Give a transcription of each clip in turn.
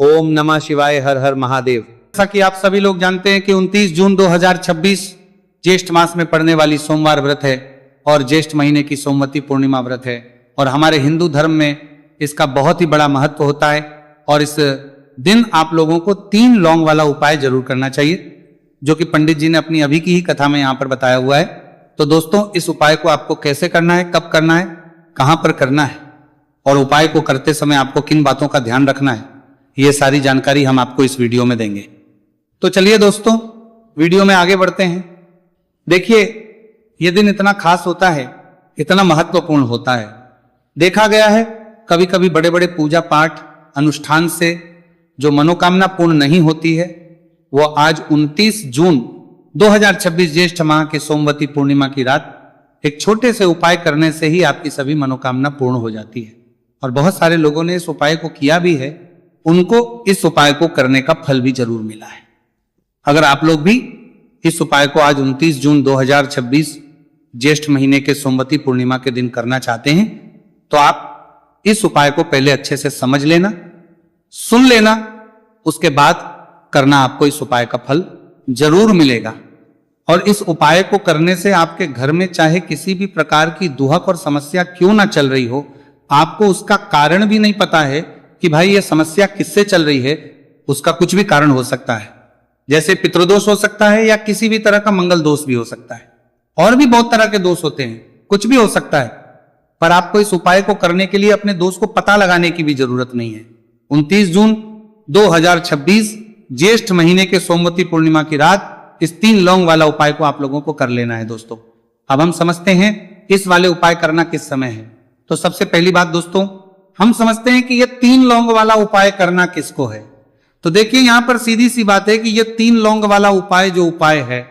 ओम नमः शिवाय, हर हर महादेव। जैसा कि आप सभी लोग जानते हैं कि 29 जून 2026 ज्येष्ठ मास में पड़ने वाली सोमवार व्रत है और ज्येष्ठ महीने की सोमवती पूर्णिमा व्रत है और हमारे हिंदू धर्म में इसका बहुत ही बड़ा महत्व होता है। और इस दिन आप लोगों को 3 लौंग वाला उपाय जरूर करना चाहिए, जो कि पंडित जी ने अपनी अभी की ही कथा में यहाँ पर बताया हुआ है। तो दोस्तों, इस उपाय को आपको कैसे करना है, कब करना है, कहां पर करना है और उपाय को करते समय आपको किन बातों का ध्यान रखना है, ये सारी जानकारी हम आपको इस वीडियो में देंगे। तो चलिए दोस्तों, वीडियो में आगे बढ़ते हैं। देखिए, यह दिन इतना खास होता है, इतना महत्वपूर्ण होता है। देखा गया है कभी कभी बड़े बड़े पूजा पाठ अनुष्ठान से जो मनोकामना पूर्ण नहीं होती है, वो आज 29 जून 2026 ज्येष्ठ माह के सोमवती पूर्णिमा की रात एक छोटे से उपाय करने से ही आपकी सभी मनोकामना पूर्ण हो जाती है। और बहुत सारे लोगों ने इस उपाय को किया भी है, उनको इस उपाय को करने का फल भी जरूर मिला है। अगर आप लोग भी इस उपाय को आज 29 जून 2026 ज्येष्ठ महीने के सोमवती पूर्णिमा के दिन करना चाहते हैं, तो आप इस उपाय को पहले अच्छे से समझ लेना, सुन लेना, उसके बाद करना। आपको इस उपाय का फल जरूर मिलेगा। और इस उपाय को करने से आपके घर में चाहे किसी भी प्रकार की दुहक और समस्या क्यों ना चल रही हो, आपको उसका कारण भी नहीं पता है कि भाई ये समस्या किससे चल रही है, उसका कुछ भी कारण हो सकता है। जैसे पितृदोष हो सकता है या किसी भी तरह का मंगल दोष भी हो सकता है, और भी बहुत तरह के दोष होते हैं, कुछ भी हो सकता है। पर आपको इस उपाय को करने के लिए अपने दोष को पता लगाने की भी जरूरत नहीं है। 29 जून 2026 ज्येष्ठ महीने के सोमवती पूर्णिमा की रात इस 3 लौंग वाला उपाय को आप लोगों को कर लेना है। दोस्तों, अब हम समझते हैं इस वाले उपाय करना किस समय है। तो सबसे पहली बात दोस्तों, हम समझते हैं कि ये 3 लौंग वाला उपाय करना किसको है। तो देखिए, यहां पर सीधी सी बात है कि ये 3 लौंग वाला उपाय जो उपाय है,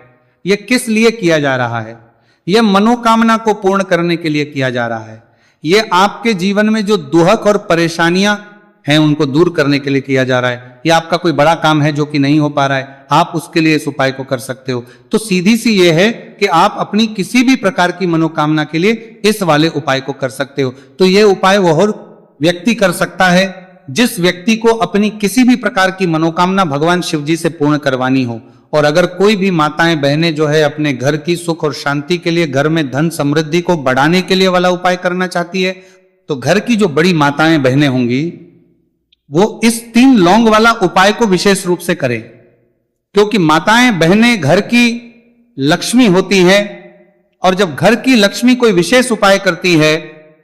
ये किस लिए किया जा रहा है। यह मनोकामना को पूर्ण करने के लिए किया जा रहा है। यह आपके जीवन में जो दुहक और परेशानियां हैं उनको दूर करने के लिए किया जा रहा है। यह आपका कोई बड़ा काम है जो कि नहीं हो पा रहा है, आप उसके लिए इस उपाय को कर सकते हो। तो सीधी सी यह है कि आप अपनी किसी भी प्रकार की मनोकामना के लिए इस वाले उपाय को कर सकते हो। तो यह उपाय वह व्यक्ति कर सकता है जिस व्यक्ति को अपनी किसी भी प्रकार की मनोकामना भगवान शिव जी से पूर्ण करवानी हो। और अगर कोई भी माताएं बहनें जो है अपने घर की सुख और शांति के लिए, घर में धन समृद्धि को बढ़ाने के लिए वाला उपाय करना चाहती है, तो घर की जो बड़ी माताएं बहनें होंगी वो इस 3 लौंग वाला उपाय को विशेष रूप से करें। क्योंकि माताएं बहनें घर की लक्ष्मी होती है, और जब घर की लक्ष्मी कोई विशेष उपाय करती है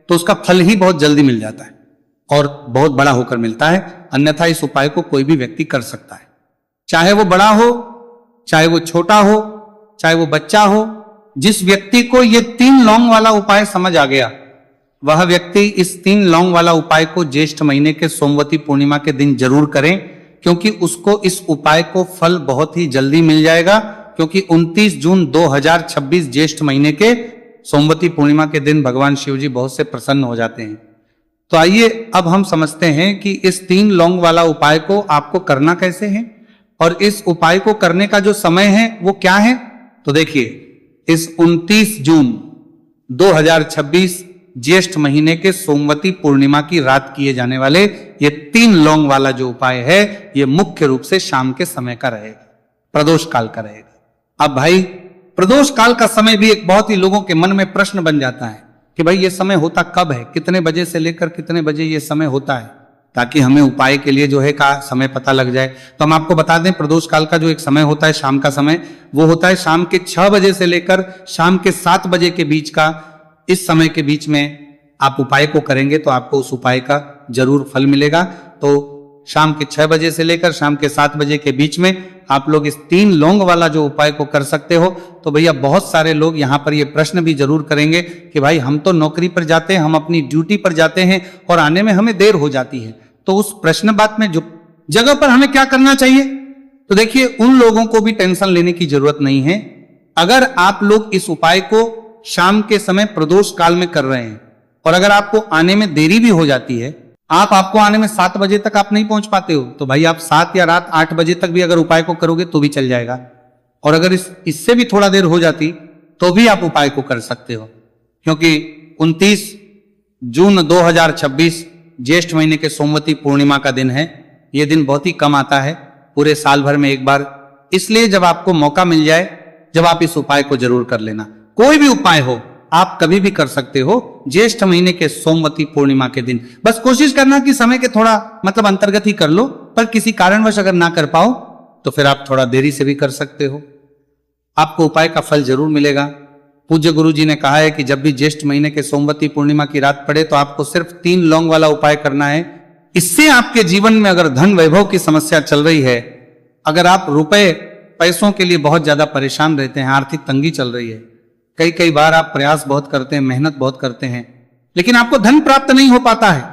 तो उसका फल ही बहुत जल्दी मिल जाता है और बहुत बड़ा होकर मिलता है। अन्यथा इस उपाय को कोई भी व्यक्ति कर सकता है, चाहे वो बड़ा हो, चाहे वो छोटा हो, चाहे वो बच्चा हो। जिस व्यक्ति को ये 3 लौंग वाला उपाय समझ आ गया, वह व्यक्ति इस 3 लौंग वाला उपाय को ज्येष्ठ महीने के सोमवती पूर्णिमा के दिन जरूर करें, क्योंकि उसको इस उपाय को फल बहुत ही जल्दी मिल जाएगा। क्योंकि 29 जून 2026 ज्येष्ठ महीने के सोमवती पूर्णिमा के दिन भगवान शिव जी बहुत से प्रसन्न हो जाते हैं। तो आइए अब हम समझते हैं कि इस 3 लौंग वाला उपाय को आपको करना कैसे है और इस उपाय को करने का जो समय है वो क्या है। तो देखिए, इस 29 जून 2026 ज्येष्ठ महीने के सोमवती पूर्णिमा की रात किए जाने वाले ये 3 लौंग वाला जो उपाय है, ये मुख्य रूप से शाम के समय का रहेगा, प्रदोष काल का रहेगा। अब भाई, प्रदोष काल का समय भी एक बहुत ही लोगों के मन में प्रश्न बन जाता है कि भाई ये समय होता कब है, कितने बजे से लेकर कितने बजे ये समय होता है, ताकि हमें उपाय के लिए जो है का समय पता लग जाए। तो हम आपको बता दें, प्रदोष काल का जो एक समय होता है, शाम का समय, वो होता है शाम के 6 बजे से लेकर शाम के 7 बजे के बीच का। इस समय के बीच में आप उपाय को करेंगे तो आपको उस उपाय का जरूर फल मिलेगा। तो शाम के 6 बजे से लेकर शाम के 7 बजे के बीच में आप लोग इस 3 लौंग वाला जो उपाय को कर सकते हो। तो भैया, बहुत सारे लोग यहाँ पर ये प्रश्न भी जरूर करेंगे कि भाई हम तो नौकरी पर जाते हैं, हम अपनी ड्यूटी पर जाते हैं और आने में हमें देर हो जाती है, तो उस प्रश्न बात में जो जगह पर हमें क्या करना चाहिए। तो देखिए, उन लोगों को भी टेंशन लेने की जरूरत नहीं है। अगर आप लोग इस उपाय को शाम के समय प्रदोष काल में कर रहे हैं और अगर आपको आने में देरी भी हो जाती है, आपको आने में 7 बजे तक आप नहीं पहुंच पाते हो, तो भाई आप 7 या रात 8 बजे तक भी अगर उपाय को करोगे तो भी चल जाएगा। और अगर इससे भी थोड़ा देर हो जाती तो भी आप उपाय को कर सकते हो। क्योंकि 29 जून 2026 ज्येष्ठ महीने के सोमवती पूर्णिमा का दिन है ये दिन बहुत ही कम आता है, पूरे साल भर में एक बार। इसलिए जब आपको मौका मिल जाए, जब आप इस उपाय को जरूर कर लेना। कोई भी उपाय हो, आप कभी भी कर सकते हो ज्येष्ठ महीने के सोमवती पूर्णिमा के दिन। बस कोशिश करना कि समय के थोड़ा अंतर्गत ही कर लो, पर किसी कारणवश अगर ना कर पाओ तो फिर आप थोड़ा देरी से भी कर सकते हो, आपको उपाय का फल जरूर मिलेगा। पूज्य गुरु जी ने कहा है कि जब भी ज्येष्ठ महीने के सोमवती पूर्णिमा की रात पड़े तो आपको सिर्फ 3 लौंग वाला उपाय करना है। इससे आपके जीवन में अगर धन वैभव की समस्या चल रही है, अगर आप रुपए पैसों के लिए बहुत ज्यादा परेशान रहते हैं, आर्थिक तंगी चल रही है, कई बार आप प्रयास बहुत करते हैं, मेहनत बहुत करते हैं, लेकिन आपको धन प्राप्त नहीं हो पाता है,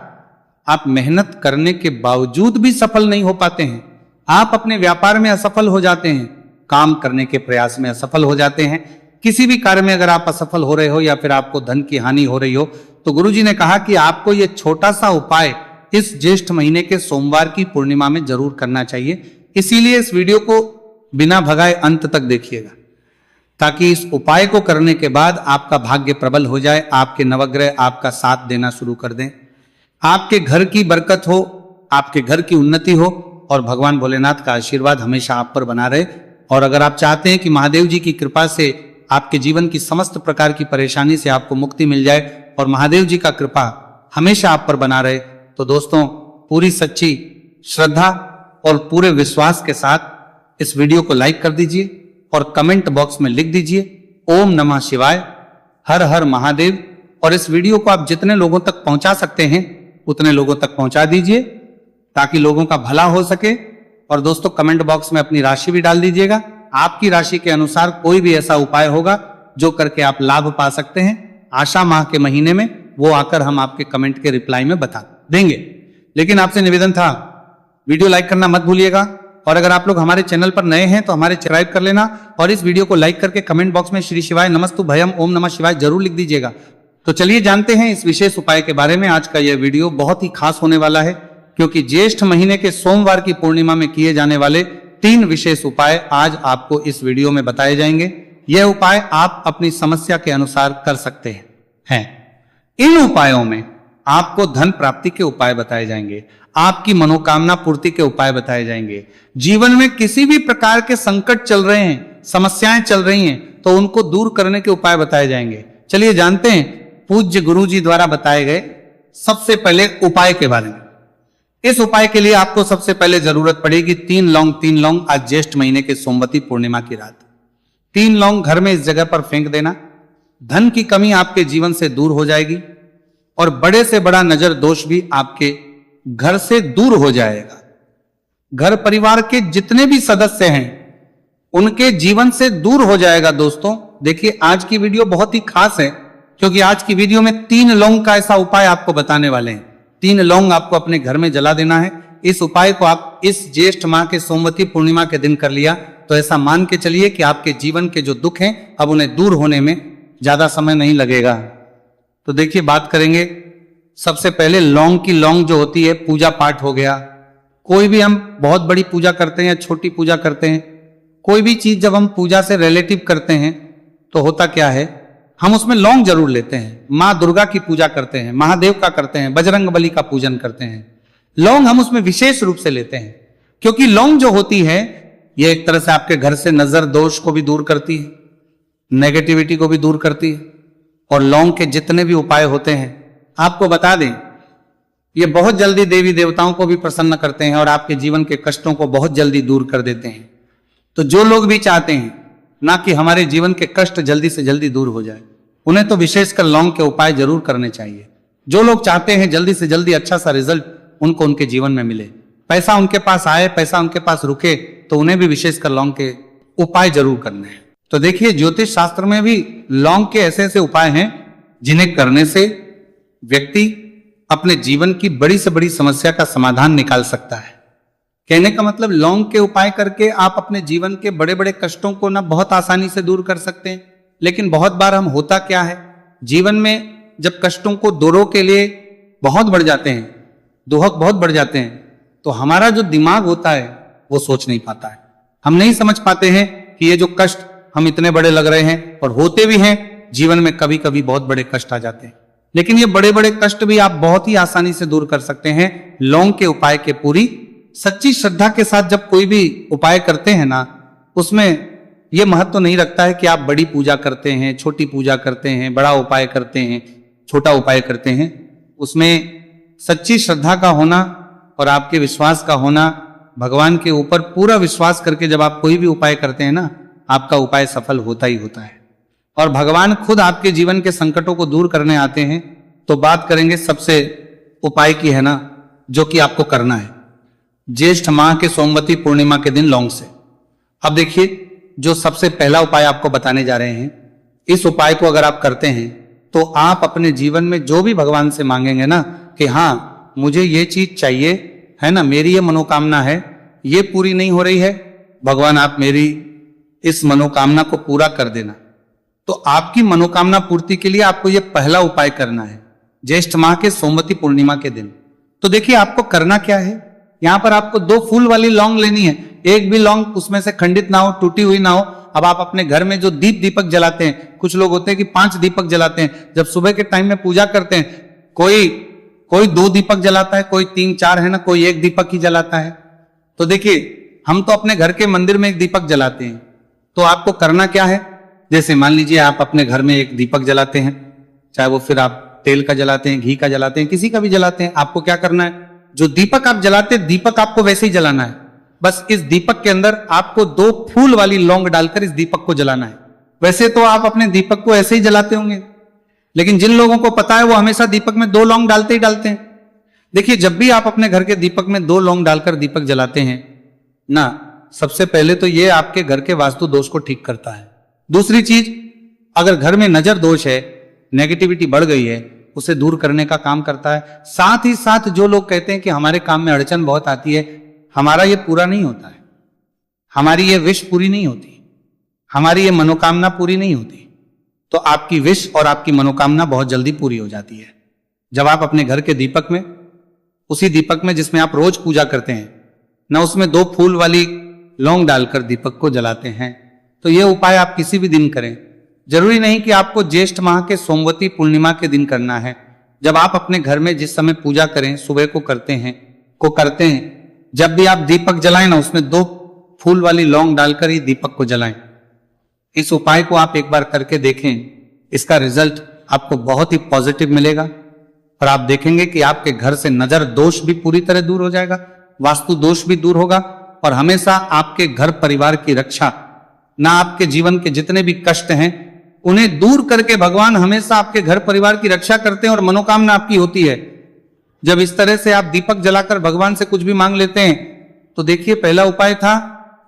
आप मेहनत करने के बावजूद भी सफल नहीं हो पाते हैं, आप अपने व्यापार में असफल हो जाते हैं, काम करने के प्रयास में असफल हो जाते हैं, किसी भी कार्य में अगर आप असफल हो रहे हो या फिर आपको धन की हानि हो रही हो, तो गुरुजी ने कहा कि आपको यह छोटा सा उपाय इस ज्येष्ठ महीने के सोमवार की पूर्णिमा में जरूर करना चाहिए। इसीलिए इस वीडियो को बिना भगाए अंत तक देखिएगा, ताकि इस उपाय को करने के बाद आपका भाग्य प्रबल हो जाए, आपके नवग्रह आपका साथ देना शुरू कर दें, आपके घर की बरकत हो, आपके घर की उन्नति हो और भगवान भोलेनाथ का आशीर्वाद हमेशा आप पर बना रहे। और अगर आप चाहते हैं कि महादेव जी की कृपा से आपके जीवन की समस्त प्रकार की परेशानी से आपको मुक्ति मिल जाए और महादेव जी का कृपा हमेशा आप पर बना रहे, तो दोस्तों पूरी सच्ची श्रद्धा और पूरे विश्वास के साथ इस वीडियो को लाइक कर दीजिए और कमेंट बॉक्स में लिख दीजिए ओम नमः शिवाय, हर हर महादेव। और इस वीडियो को आप जितने लोगों तक पहुंचा सकते हैं उतने लोगों तक पहुंचा दीजिए, ताकि लोगों का भला हो सके। और दोस्तों कमेंट बॉक्स में अपनी राशि भी डाल दीजिएगा, आपकी राशि के अनुसार कोई भी ऐसा उपाय होगा जो करके आप लाभ पा सकते हैं। आशा माह के महीने में वो आकर हम आपके कमेंट के रिप्लाई में बता देंगे। लेकिन आपसे निवेदन था, वीडियो लाइक करना मत भूलिएगा, और अगर आप लोग हमारे चैनल पर नए हैं तो हमारे सब्सक्राइब कर लेना और इस वीडियो को लाइक करके कमेंट बॉक्स में श्री शिवाय नमस्तु भयम ओम नमः शिवाय जरूर लिख दीजिएगा। तो चलिए जानते हैं इस विशेष उपाय के बारे में। आज का यह वीडियो बहुत ही खास होने वाला है, क्योंकि ज्येष्ठ महीने के सोमवार की पूर्णिमा में किए जाने वाले 3 विशेष उपाय आज आपको इस वीडियो में बताए जाएंगे। यह उपाय आप अपनी समस्या के अनुसार कर सकते हैं। इन उपायों में आपको धन प्राप्ति के उपाय बताए जाएंगे, आपकी मनोकामना पूर्ति के उपाय बताए जाएंगे, जीवन में किसी भी प्रकार के संकट चल रहे हैं, समस्याएं चल रही हैं, तो उनको दूर करने के उपाय बताए जाएंगे। चलिए जानते हैं पूज्य गुरु जी द्वारा बताए गए सबसे पहले उपाय के बारे में। इस उपाय के लिए आपको सबसे पहले जरूरत पड़ेगी 3 लौंग। आज ज्येष्ठ महीने के सोमवती पूर्णिमा की रात 3 लौंग घर में इस जगह पर फेंक देना। धन की कमी आपके जीवन से दूर हो जाएगी और बड़े से बड़ा नजर दोष भी आपके घर से दूर हो जाएगा। घर परिवार के जितने भी सदस्य हैं उनके जीवन से दूर हो जाएगा। दोस्तों देखिए आज की वीडियो बहुत ही खास है, क्योंकि आज की वीडियो में 3 लौंग का ऐसा उपाय आपको बताने वाले हैं। 3 लौंग आपको अपने घर में जला देना है। इस उपाय को आप इस ज्येष्ठ माह के सोमवती पूर्णिमा के दिन कर लिया तो ऐसा मान के चलिए कि आपके जीवन के जो दुख हैं अब उन्हें दूर होने में ज्यादा समय नहीं लगेगा। तो देखिए बात करेंगे सबसे पहले लौंग की। लौंग जो होती है पूजा पाठ हो गया, कोई भी हम बहुत बड़ी पूजा करते हैं या छोटी पूजा करते हैं, कोई भी चीज जब हम पूजा से रिलेटिव करते हैं तो होता क्या है, हम उसमें लौंग जरूर लेते हैं। माँ दुर्गा की पूजा करते हैं, महादेव का करते हैं, बजरंग बली का पूजन करते हैं, लौंग हम उसमें विशेष रूप से लेते हैं, क्योंकि लौंग जो होती है ये एक तरह से आपके घर से नजर दोष को भी दूर करती है, नेगेटिविटी को भी दूर करती है। और लौंग के जितने भी उपाय होते हैं आपको बता दें, ये बहुत जल्दी देवी देवताओं को भी प्रसन्न करते हैं और आपके जीवन के कष्टों को बहुत जल्दी दूर कर देते हैं। तो जो लोग भी चाहते हैं ना कि हमारे जीवन के कष्ट जल्दी से जल्दी दूर हो जाए, उन्हें तो विशेषकर लौंग के उपाय जरूर करने चाहिए। जो लोग चाहते हैं जल्दी से जल्दी अच्छा सा रिजल्ट उनको उनके जीवन में मिले, पैसा उनके पास आए, पैसा उनके पास रुके, तो उन्हें भी विशेषकर लौंग के उपाय जरूर करने हैं। तो देखिए ज्योतिष शास्त्र में भी लौंग के ऐसे ऐसे उपाय हैं जिन्हें करने से व्यक्ति अपने जीवन की बड़ी से बड़ी समस्या का समाधान निकाल सकता है। कहने का मतलब लौंग के उपाय करके आप अपने जीवन के बड़े बड़े कष्टों को ना बहुत आसानी से दूर कर सकते हैं। लेकिन बहुत बार हम होता क्या है, जीवन में जब कष्टों को दूरों के लिए बहुत बढ़ जाते हैं, दुहक बहुत बढ़ जाते हैं, तो हमारा जो दिमाग होता है वो सोच नहीं पाता है। हम नहीं समझ पाते हैं कि ये जो कष्ट हम इतने बड़े लग रहे हैं, और होते भी हैं जीवन में, कभी कभी बहुत बड़े कष्ट आ जाते हैं। लेकिन ये बड़े बड़े कष्ट भी आप बहुत ही आसानी से दूर कर सकते हैं लौंग के उपाय के पूरी सच्ची श्रद्धा के साथ जब कोई भी उपाय करते हैं ना, उसमें यह महत्व तो नहीं रखता है कि आप बड़ी पूजा करते हैं, छोटी पूजा करते हैं, बड़ा उपाय करते हैं, छोटा उपाय करते हैं। उसमें सच्ची श्रद्धा का होना और आपके विश्वास का होना, भगवान के ऊपर पूरा विश्वास करके जब आप कोई भी उपाय करते हैं ना, आपका उपाय सफल होता ही होता है। और भगवान खुद आपके जीवन के संकटों को दूर करने आते हैं। तो बात करेंगे सबसे उपाय की, है ना, जो कि आपको करना है ज्येष्ठ माह के सोमवती पूर्णिमा के दिन लौंग से। अब देखिए, जो सबसे पहला उपाय आपको बताने जा रहे हैं, इस उपाय को अगर आप करते हैं तो आप अपने जीवन में जो भी भगवान से मांगेंगे ना कि हाँ मुझे ये चीज चाहिए, है ना, मेरी ये मनोकामना है, ये पूरी नहीं हो रही है, भगवान आप मेरी इस मनोकामना को पूरा कर देना। तो आपकी मनोकामना पूर्ति के लिए आपको ये पहला उपाय करना है ज्येष्ठ माह के सोमवती पूर्णिमा के दिन। तो देखिए आपको करना क्या है, यहां पर आपको 2 फूल वाली लौंग लेनी है। एक भी लौंग उसमें से खंडित ना हो, टूटी हुई ना हो। अब आप अपने घर में जो दीपक जलाते हैं, कुछ लोग होते हैं कि 5 दीपक जलाते हैं जब सुबह के टाइम में पूजा करते हैं। कोई 2 दीपक जलाता है, कोई 3-4, है ना, कोई 1 दीपक ही जलाता है। तो देखिए हम तो अपने घर के मंदिर में 1 दीपक जलाते हैं। तो आपको करना क्या है, जैसे मान लीजिए आप अपने घर में 1 दीपक जलाते हैं, चाहे वो फिर आप तेल का जलाते हैं, घी का जलाते हैं, किसी का भी जलाते हैं। आपको क्या करना है, जो दीपक आप जलाते हैं, दीपक आपको वैसे ही जलाना है। बस इस दीपक के अंदर आपको 2 फूल वाली लौंग डालकर इस दीपक को जलाना है। वैसे तो आप अपने दीपक को ऐसे ही जलाते होंगे, लेकिन जिन लोगों को पता है वो हमेशा दीपक में 2 लौंग डालते ही डालते हैं। देखिए जब भी आप अपने घर के दीपक में 2 लौंग डालकर दीपक जलाते हैं ना, सबसे पहले तो ये आपके घर के वास्तु दोष को ठीक करता है। दूसरी चीज, अगर घर में नजर दोष है, नेगेटिविटी बढ़ गई है, उसे दूर करने का काम करता है। साथ ही साथ जो लोग कहते हैं कि हमारे काम में अड़चन बहुत आती है, हमारा ये पूरा नहीं होता है, हमारी ये विश पूरी नहीं होती, हमारी ये मनोकामना पूरी नहीं होती, तो आपकी विश और आपकी मनोकामना बहुत जल्दी पूरी हो जाती है। जब आप अपने घर के दीपक में, उसी दीपक में जिसमें आप रोज पूजा करते हैं ना, उसमें 2 फूल वाली लौंग डालकर दीपक को जलाते हैं, तो यह उपाय आप किसी भी दिन करें। जरूरी नहीं कि आपको ज्येष्ठ माह के सोमवती पूर्णिमा के दिन करना है। जब आप अपने घर में जिस समय पूजा करें, सुबह को करते हैं, जब भी आप दीपक जलाएं ना, उसमें 2 फूल वाली लौंग डालकर ही दीपक को जलाएं। इस उपाय को आप एक बार करके देखें, इसका रिजल्ट आपको बहुत ही पॉजिटिव मिलेगा और आप देखेंगे कि आपके घर से नजर दोष भी पूरी तरह दूर हो जाएगा, वास्तु दोष भी दूर होगा और हमेशा आपके घर परिवार की रक्षा, ना आपके जीवन के जितने भी कष्ट हैं उन्हें दूर करके भगवान हमेशा आपके घर परिवार की रक्षा करते हैं और मनोकामना आपकी होती है। जब इस तरह से आप दीपक जलाकर भगवान से कुछ भी मांग लेते हैं, तो देखिए पहला उपाय था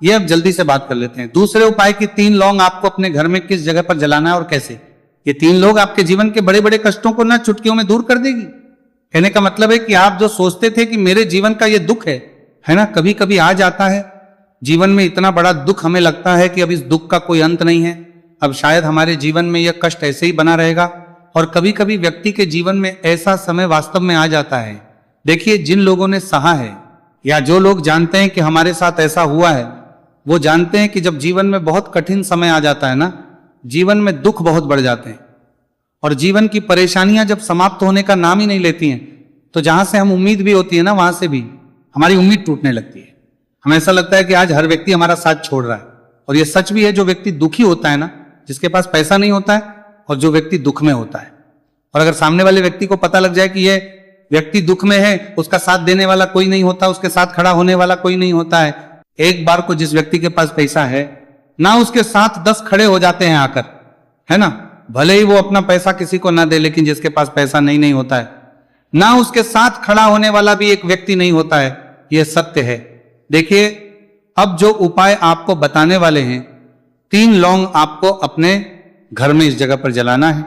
ये, अब जल्दी से बात कर लेते हैं। दूसरे उपाय की 3 लौंग आपको अपने घर में किस जगह पर जलाना है और कैसे। ये 3 लोग आपके जीवन के बड़े बड़े कष्टों को ना चुटकियों में दूर कर देगी। कहने का मतलब है कि आप जो सोचते थे कि मेरे जीवन का ये दुख है ना, कभी कभी आ जाता है जीवन में, इतना बड़ा दुख हमें लगता है कि अब इस दुख का कोई अंत नहीं है, अब शायद हमारे जीवन में यह कष्ट ऐसे ही बना रहेगा। और कभी कभी व्यक्ति के जीवन में ऐसा समय वास्तव में आ जाता है। देखिए जिन लोगों ने सहा है या जो लोग जानते हैं कि हमारे साथ ऐसा हुआ है, वो जानते हैं कि जब जीवन में बहुत कठिन समय आ जाता है ना, जीवन में दुख बहुत बढ़ जाते हैं और जीवन की परेशानियां जब समाप्त होने का नाम ही नहीं लेती हैं, तो जहां से हम उम्मीद भी होती है ना, वहां से भी हमारी उम्मीद टूटने लगती है। हमें ऐसा लगता है कि आज हर व्यक्ति हमारा साथ छोड़ रहा है। और यह सच भी है, जो व्यक्ति दुखी होता है ना, जिसके पास पैसा नहीं होता है, और जो व्यक्ति दुख में होता है, और अगर सामने वाले व्यक्ति को पता लग जाए कि यह व्यक्ति दुख में है, उसका साथ देने वाला कोई नहीं होता, उसके साथ खड़ा होने वाला कोई नहीं होता है। एक बार को जिस व्यक्ति के पास पैसा है ना, उसके साथ 10 खड़े हो जाते हैं आकर, है ना, भले ही वो अपना पैसा किसी को ना दे, लेकिन जिसके पास पैसा नहीं होता है ना, उसके साथ खड़ा होने वाला भी एक व्यक्ति नहीं होता है। यह सत्य है। देखिए अब जो उपाय आपको बताने वाले हैं, 3 लौंग आपको अपने घर में इस जगह पर जलाना है।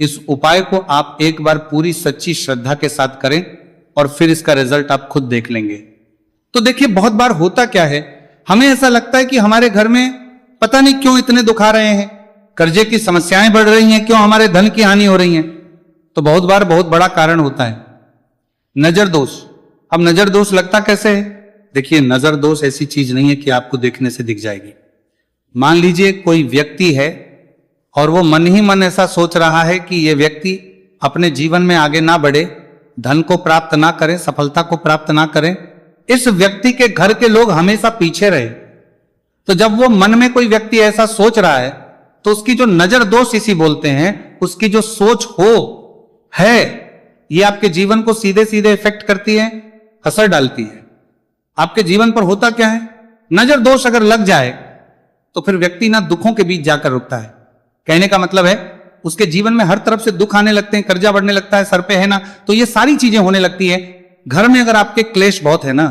इस उपाय को आप एक बार पूरी सच्ची श्रद्धा के साथ करें और फिर इसका रिजल्ट आप खुद देख लेंगे। तो देखिए बहुत बार होता क्या है, हमें ऐसा लगता है कि हमारे घर में पता नहीं क्यों इतने दुख आ रहे हैं, कर्जे की समस्याएं बढ़ रही हैं, क्यों हमारे धन की हानि हो रही है। तो बहुत बार बहुत बड़ा कारण होता है नजर दोष। अब नजर दोष लगता कैसे है? देखिए नजर दोष ऐसी चीज नहीं है कि आपको देखने से दिख जाएगी। मान लीजिए कोई व्यक्ति है और वो मन ही मन ऐसा सोच रहा है कि ये व्यक्ति अपने जीवन में आगे ना बढ़े, धन को प्राप्त ना करे, सफलता को प्राप्त ना करे, इस व्यक्ति के घर के लोग हमेशा पीछे रहे। तो जब वो मन में कोई व्यक्ति ऐसा सोच रहा है तो उसकी जो नजर दोष इसी बोलते हैं, उसकी जो सोच हो है, ये आपके जीवन को सीधे सीधे इफेक्ट करती है, असर डालती है। आपके जीवन पर होता क्या है, नजर दोष अगर लग जाए तो फिर व्यक्ति ना दुखों के बीच जाकर रुकता है। कहने का मतलब है उसके जीवन में हर तरफ से दुख आने लगते हैं, कर्जा बढ़ने लगता है, सर पे है ना, तो ये सारी चीजें होने लगती है। घर में अगर आपके क्लेश बहुत है ना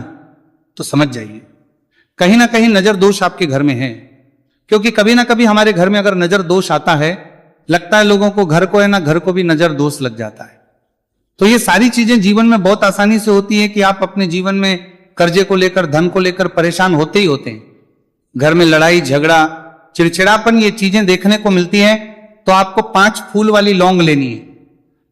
तो समझ जाइए कहीं ना कहीं नजर दोष आपके घर में है। क्योंकि कभी ना कभी हमारे घर में अगर नजर दोष आता है, लगता है लोगों को घर को है ना, घर को भी नजर दोष लग जाता है। तो ये सारी चीजें जीवन में बहुत आसानी से होती है कि आप अपने जीवन में कर्जे को लेकर, धन को लेकर परेशान होते ही होते हैं। घर में लड़ाई झगड़ा, चिड़चिड़ापन, ये चीजें देखने को मिलती हैं। तो आपको 5 फूल वाली लौंग लेनी है।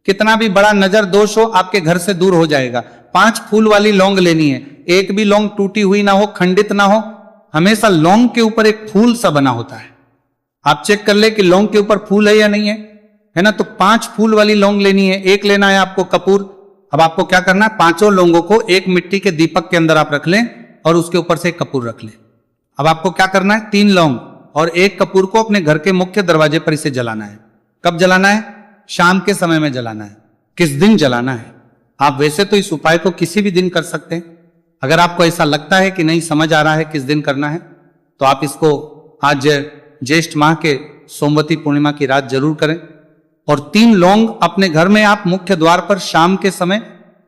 कितना भी बड़ा नजर दोष हो आपके घर से दूर हो जाएगा। 5 फूल वाली लौंग लेनी है। एक भी लौंग टूटी हुई ना हो, खंडित ना हो, हमेशा लौंग के ऊपर एक फूल सा बना होता है। आप चेक कर ले कि लौंग के ऊपर फूल है या नहीं है ना। तो 5 फूल वाली लौंग लेनी है। एक लेना है आपको कपूर। अब आपको क्या करना है, 5 लौंगों को एक मिट्टी के दीपक के अंदर आप रख लें और उसके ऊपर से एक कपूर रख लें। अब आपको क्या करना है, 3 लौंग और एक कपूर को अपने घर के मुख्य दरवाजे पर इसे जलाना है। कब जलाना है, शाम के समय में जलाना है। किस दिन जलाना है, आप वैसे तो इस उपाय को किसी भी दिन कर सकते हैं। अगर आपको ऐसा लगता है कि नहीं समझ आ रहा है किस दिन करना है, तो आप इसको आज ज्येष्ठ माह के सोमवती पूर्णिमा की रात जरूर करें। और 3 लौंग अपने घर में आप मुख्य द्वार पर शाम के समय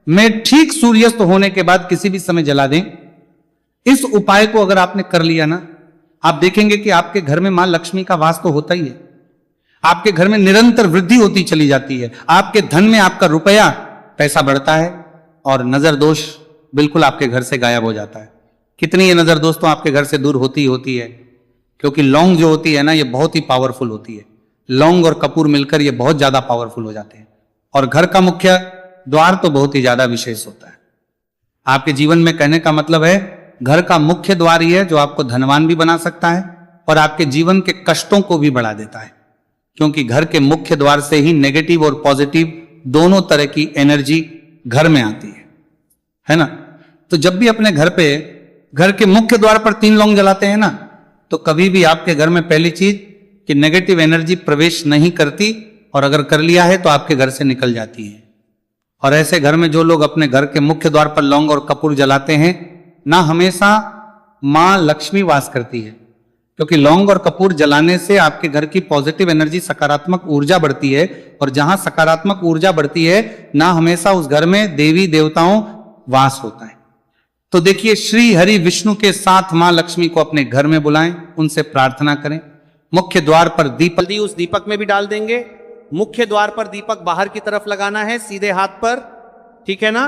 में ठीक सूर्यास्त होने के बाद किसी भी समय जला दें। इस उपाय को अगर आपने कर लिया ना, आप देखेंगे कि आपके घर में मां लक्ष्मी का वास तो होता ही है। आपके घर में निरंतर वृद्धि होती चली जाती है। आपके धन में आपका रुपया पैसा बढ़ता है और नजर दोष बिल्कुल आपके घर से गायब हो जाता है। कितनी ये नजर दोष तो आपके घर से दूर होती ही होती है। क्योंकि लौंग जो होती है ना, ये बहुत ही पावरफुल होती है। लौंग और कपूर मिलकर ये बहुत ज्यादा पावरफुल हो जाते हैं। और घर का मुख्य द्वार तो बहुत ही ज्यादा विशेष होता है। आपके जीवन में कहने का मतलब है घर का मुख्य द्वार ही है जो आपको धनवान भी बना सकता है और आपके जीवन के कष्टों को भी बढ़ा देता है। क्योंकि घर के मुख्य द्वार से ही नेगेटिव और पॉजिटिव दोनों तरह की एनर्जी घर में आती है ना। तो जब भी अपने घर पे घर के मुख्य द्वार पर 3 लौंग जलाते हैं ना, तो कभी भी आपके घर में पहली चीज कि नेगेटिव एनर्जी प्रवेश नहीं करती, और अगर कर लिया है तो आपके घर से निकल जाती है। और ऐसे घर में जो लोग अपने घर के मुख्य द्वार पर लौंग और कपूर जलाते हैं ना, हमेशा मां लक्ष्मी वास करती है। क्योंकि लौंग और कपूर जलाने से आपके घर की पॉजिटिव एनर्जी, सकारात्मक ऊर्जा बढ़ती है। और जहां सकारात्मक ऊर्जा बढ़ती है ना, हमेशा उस घर में देवी देवताओं वास होता है। तो देखिए, श्री हरि विष्णु के साथ मां लक्ष्मी को अपने घर में बुलाएं, उनसे प्रार्थना करें। मुख्य द्वार पर दीपक उस दीपक में भी डाल देंगे। मुख्य द्वार पर दीपक बाहर की तरफ लगाना है, सीधे हाथ पर, ठीक है ना।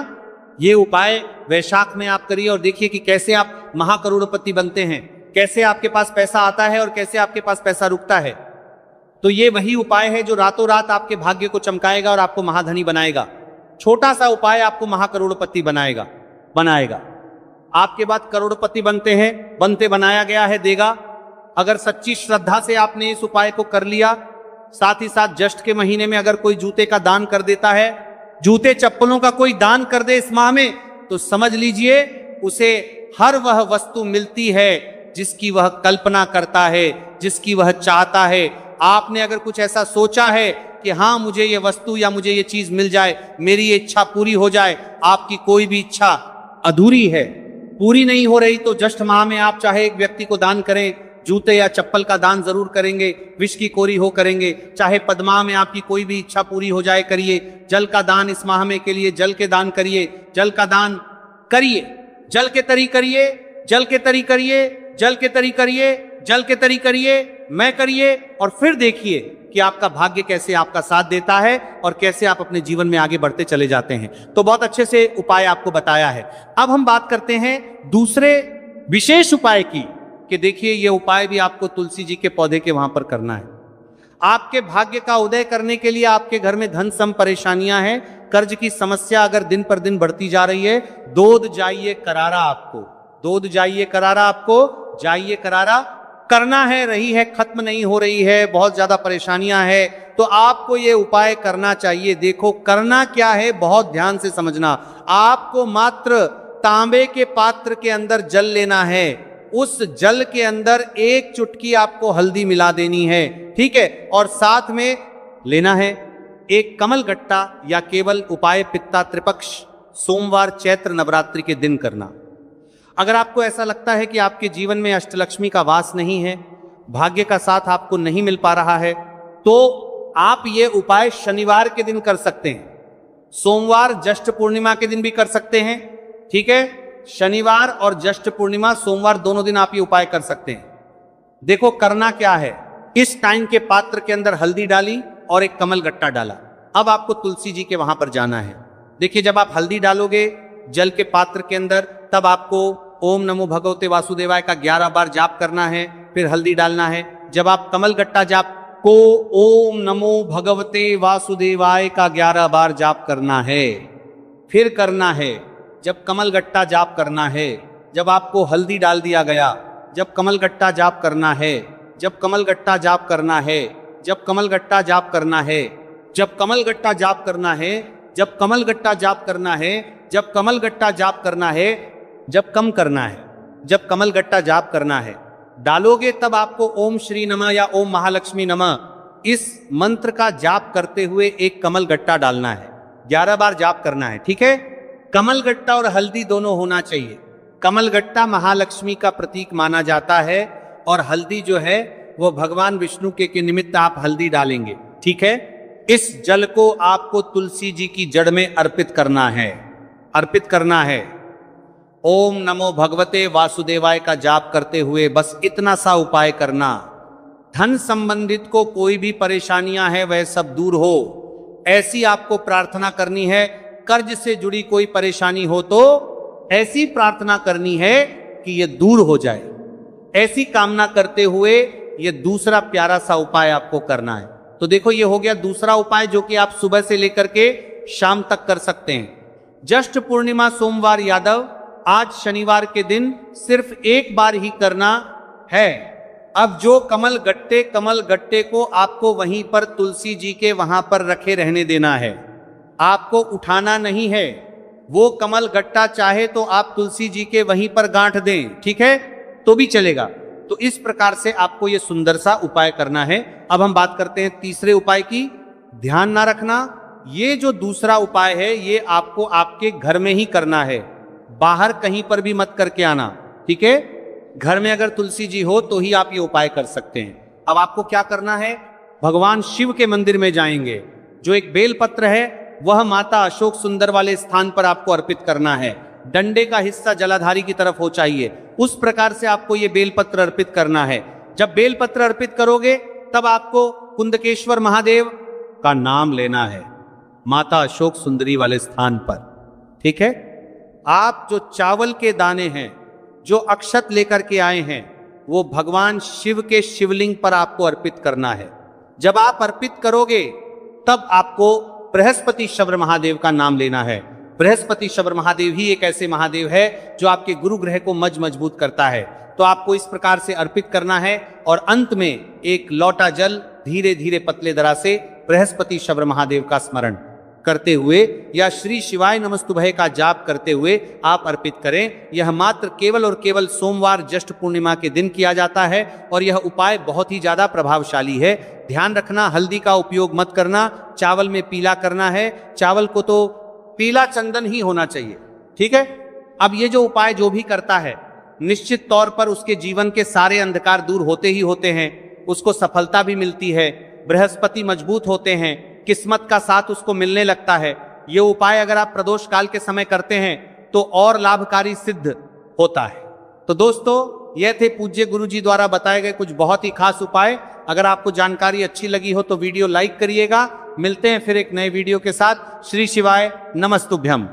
ये उपाय वैशाख में आप करिए और देखिए कि कैसे आप महाकरोड़पति बनते हैं, कैसे आपके पास पैसा आता है और कैसे आपके पास पैसा रुकता है। तो ये वही उपाय है जो रातों रात आपके भाग्य को चमकाएगा और आपको महाधनी बनाएगा। छोटा सा उपाय आपको महाकरोड़पति बनाएगा। आपके बाद करोड़पति बनते हैं, बनते बनाया गया है, देगा। अगर सच्ची श्रद्धा से आपने इस उपाय को कर लिया, साथ ही साथ ज्येष्ठ के महीने में अगर कोई जूते का दान कर देता है, जूते चप्पलों का कोई दान कर दे इस माह में, तो समझ लीजिए उसे हर वह वस्तु मिलती है जिसकी वह कल्पना करता है, जिसकी वह चाहता है। आपने अगर कुछ ऐसा सोचा है कि हाँ मुझे ये वस्तु या मुझे ये चीज मिल जाए, मेरी ये इच्छा पूरी हो जाए, आपकी कोई भी इच्छा अधूरी है, पूरी नहीं हो रही, तो ज्येष्ठ माह में आप चाहे एक व्यक्ति को दान करें, जूते या चप्पल का दान जरूर करेंगे, विष की कोरी हो करेंगे। चाहे पद्मा में आपकी कोई भी इच्छा पूरी हो जाए, करिए। जल का दान इस माह में के लिए जल के दान करिए, जल का दान करिए, जल के तरी करिए, जल के तरी करिए, जल के तरी करिए, जल के तरी करिए, मैं करिए, और फिर देखिए कि आपका भाग्य कैसे आपका साथ देता है और कैसे आप अपने जीवन में आगे बढ़ते चले जाते हैं। तो बहुत अच्छे से उपाय आपको बताया है। अब हम बात करते हैं दूसरे विशेष उपाय की, कि देखिए ये उपाय भी आपको तुलसी जी के पौधे के वहां पर करना है। आपके भाग्य का उदय करने के लिए आपके घर में धन सम परेशानियां हैं, कर्ज की समस्या अगर दिन पर दिन बढ़ती जा रही है, दूध जाइए करारा आपको, दूध जाइए करारा आपको, जाइए करारा करना है, रही है, खत्म नहीं हो रही है, बहुत ज्यादा परेशानियां है, तो आपको ये उपाय करना चाहिए। देखो करना क्या है, बहुत ध्यान से समझना। आपको मात्र तांबे के पात्र के अंदर जल लेना है, उस जल के अंदर 1 चुटकी आपको हल्दी मिला देनी है, ठीक है। और साथ में लेना है एक कमल गट्टा या केवल उपाय पित्ता त्रिपक्ष, सोमवार चैत्र नवरात्रि के दिन करना। अगर आपको ऐसा लगता है कि आपके जीवन में अष्टलक्ष्मी का वास नहीं है, भाग्य का साथ आपको नहीं मिल पा रहा है, तो आप ये उपाय शनिवार के दिन कर सकते हैं, सोमवार ज्येष्ठ पूर्णिमा के दिन भी कर सकते हैं, ठीक है। शनिवार और ज्येष्ठ पूर्णिमा सोमवार दोनों दिन आप ये उपाय कर सकते हैं। देखो करना क्या है, इस टाइम के पात्र के अंदर हल्दी डाली और एक कमल गट्टा डाला। अब आपको तुलसी जी के वहां पर जाना है। देखिए जब आप हल्दी डालोगे जल के पात्र के अंदर, तब आपको ओम नमो भगवते वासुदेवाय का 11 बार जाप करना है, फिर हल्दी डालना है। जब आप कमल गट्टा जाप को ओम नमो भगवते वासुदेवाय का 11 बार जाप करना है, फिर करना है जब कमल गट्टा जाप करना है। जब आपको हल्दी डाल दिया गया, जब कमल गट्टा जाप करना है, जब कमल गट्टा जाप करना है, जब कमल गट्टा जाप करना है, जब कमल गट्टा जाप करना है, जब कमल गट्टा जाप करना है, जब कमल गट्टा जाप करना है, जब कम करना है, जब कमल गट्टा जाप करना है डालोगे, तब आपको ओम श्री नमः या ओम महालक्ष्मी नमः इस मंत्र का जाप करते हुए एक कमल गट्टा डालना है, 11 बार जाप करना है, ठीक है। कमल गट्टा और हल्दी दोनों होना चाहिए। कमल गट्टा महालक्ष्मी का प्रतीक माना जाता है और हल्दी जो है वो भगवान विष्णु के निमित्त आप हल्दी डालेंगे, ठीक है। इस जल को आपको तुलसी जी की जड़ में अर्पित करना है, अर्पित करना है। ओम नमो भगवते वासुदेवाय का जाप करते हुए बस इतना सा उपाय करना। धन संबंधित को कोई भी परेशानियां हैं वह सब दूर हो, ऐसी आपको प्रार्थना करनी है। कर्ज से जुड़ी कोई परेशानी हो तो ऐसी प्रार्थना करनी है कि यह दूर हो जाए। ऐसी कामना करते हुए यह दूसरा प्यारा सा उपाय आपको करना है। तो देखो ये हो गया दूसरा उपाय जो कि आप सुबह से लेकर के शाम तक कर सकते हैं। ज्येष्ठ पूर्णिमा सोमवार यादव आज शनिवार के दिन सिर्फ एक बार ही करना है। अब जो कमल गट्टे को आपको वहीं पर तुलसी जी के वहां पर रखे रहने देना है, आपको उठाना नहीं है। वो कमल गट्टा चाहे तो आप तुलसी जी के वहीं पर गांठ दें, ठीक है, तो भी चलेगा। तो इस प्रकार से आपको ये सुंदर सा उपाय करना है। अब हम बात करते हैं तीसरे उपाय की। ध्यान ना रखना, ये जो दूसरा उपाय है ये आपको आपके घर में ही करना है, बाहर कहीं पर भी मत करके आना, ठीक है। घर में अगर तुलसी जी हो तो ही आप ये उपाय कर सकते हैं। अब आपको क्या करना है, भगवान शिव के मंदिर में जाएंगे, जो एक बेलपत्र है वह माता अशोक सुंदर वाले स्थान पर आपको अर्पित करना है। डंडे का हिस्सा जलाधारी की तरफ हो चाहिए, उस प्रकार से आपको ये बेलपत्र अर्पित करना है। जब बेलपत्र अर्पित करोगे तब आपको कुंदकेश्वर महादेव का नाम लेना है, माता अशोक सुंदरी वाले स्थान पर, ठीक है। आप जो चावल के दाने हैं, जो अक्षत लेकर के आए हैं, वो भगवान शिव के शिवलिंग पर आपको अर्पित करना है। जब आप अर्पित करोगे तब आपको बृहस्पति शब्र महादेव का नाम लेना है। बृहस्पति शब्र महादेव ही एक ऐसे महादेव है जो आपके गुरु ग्रह को मजबूत करता है। तो आपको इस प्रकार से अर्पित करना है और अंत में एक लौटा जल धीरे धीरे पतले दरा से बृहस्पति शब्र महादेव का स्मरण करते हुए या श्री शिवाय नमस्तुभय का जाप करते हुए आप अर्पित करें। यह मात्र केवल और केवल सोमवार ज्येष्ठ पूर्णिमा के दिन किया जाता है और यह उपाय बहुत ही ज्यादा प्रभावशाली है। ध्यान रखना, हल्दी का उपयोग मत करना, चावल में पीला करना है। चावल को तो पीला चंदन ही होना चाहिए, ठीक है। अब ये जो उपाय जो भी करता है निश्चित तौर पर उसके जीवन के सारे अंधकार दूर होते ही होते हैं, उसको सफलता भी मिलती है, बृहस्पति मजबूत होते हैं, किस्मत का साथ उसको मिलने लगता है। ये उपाय अगर आप प्रदोष काल के समय करते हैं तो और लाभकारी सिद्ध होता है। तो दोस्तों ये थे पूज्य गुरु जी द्वारा बताए गए कुछ बहुत ही खास उपाय। अगर आपको जानकारी अच्छी लगी हो तो वीडियो लाइक करिएगा। मिलते हैं फिर एक नए वीडियो के साथ। श्री शिवाय नमस्तुभ्यम।